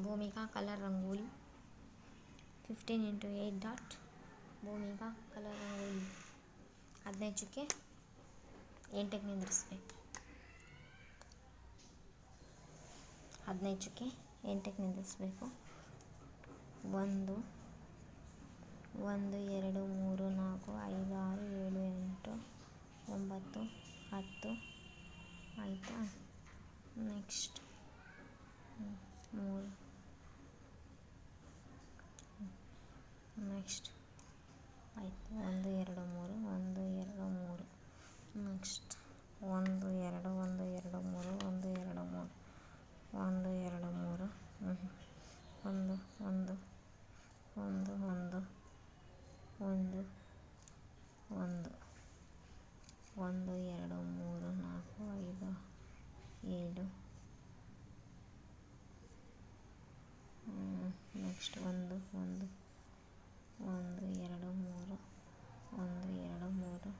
Bhoomika colour rangoli 15 into 8 dot. Bhumika colour rangoli 15 ಚುಕ್ಕೆ 8ಕ್ಕೆ ನಿಂದ್ರಿಸ್ಬೇಕು. 15 ಚುಕ್ಕೆ 8ಕ್ಕೆ ನಿಂದ್ರಿಸ್ಬೇಕು. 1 1 2 3 4 5 6 7 8 9 10 ಆಯಿತಾ. ನೆಕ್ಸ್ಟ್ 3 ನೆಕ್ಸ್ಟ್ ಆಯಿತು. 1 2 3 1 2 3 ನೆಕ್ಸ್ಟ್ 1 2 1 2 3 1 2 3 1 2 3 1 1 1 1 1 1 1 2 3 4 5 7 ನೆಕ್ಸ್ಟ್ 1 1 1 2 3 1 2 3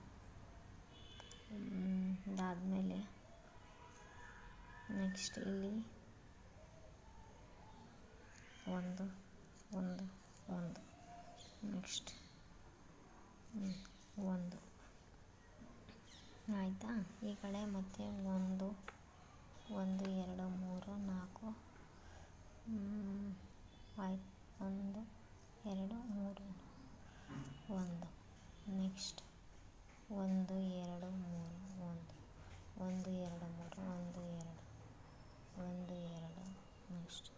ಇದಾದಮೇಲೆ ನೆಕ್ಸ್ಟ್ ಇಲ್ಲಿ 1 1 1 ನೆಕ್ಸ್ಟ್ 1 ಆಯಿತಾ. ಈ ಕಡೆ ಮತ್ತೆ 1 1 2 3 4 ಆಯ್ತು. 1 2 3 1 next 1 2 3 1 1 2 3 1 2 1 2 next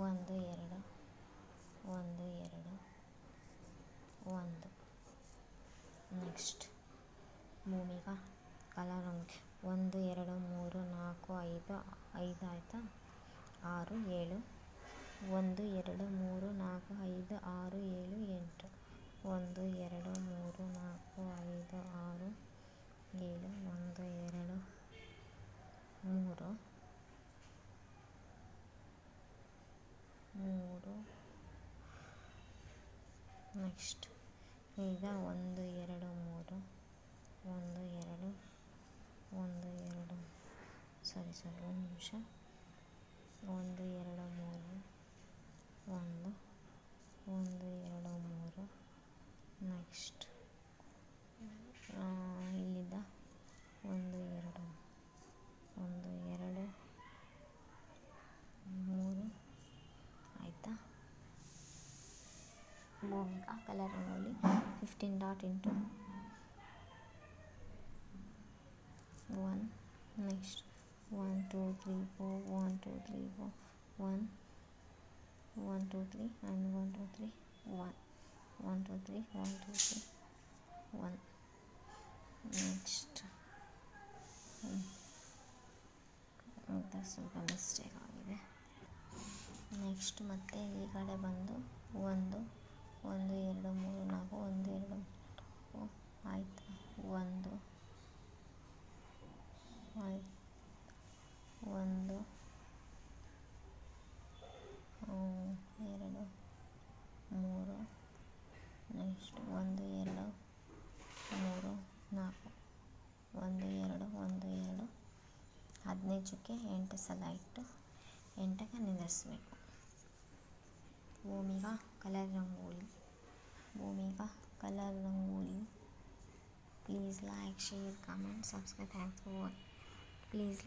1 2 1 2 1 next Bhumika colour rangoli 1 2 3 4 5 5 ಆಯಿತಾ. 6 7 1 2 3 4 5 6 7 8 1 2 3 4 5 6 7 1 2 3 ನೆಕ್ಸ್ಟ್ ಈಗ 1 2 3 1 2 1 2 ಸರಿ ಒಂದು ನಿಮಿಷ. 1 2 3 1 1 2 3 ನೆಕ್ಸ್ಟ್ ಇಲ್ಲಿದ್ದ 1 2 1 2 3 ಆಯಿತಾ. Bhumika colour rangoli 15 dot into 1 next 1 2 3 4 1 2 3 4 1 1 2 3 and 1 2 3 1 1 2 3 1 2 3 1 next ಅಂತ ಸ್ವಲ್ಪ ಮಿಸ್ಟೇಕ್ ಆಗಿದೆ. ನೆಕ್ಸ್ಟ್ ಮತ್ತೆ ಈ ಕಡೆ ಬಂದು 1 1 2 3 4 1 2 3 ಆಯಿತು. 1 ಆಯ್ತು 1 2 3 ನೆಕ್ಸ್ಟ್ 1 2 3 4 1 2 1 2 15 ಚುಕ್ಕೆ 8 ಸಲ ಇಟ್ಟು 8ಕ್ಕೆ ನಿಂದಿರಿಸ್ಬೇಕು. Bhumika colour rangoli Bhumika colour rangoli. Please like, share, comment, subscribe. Thanks for watching. Please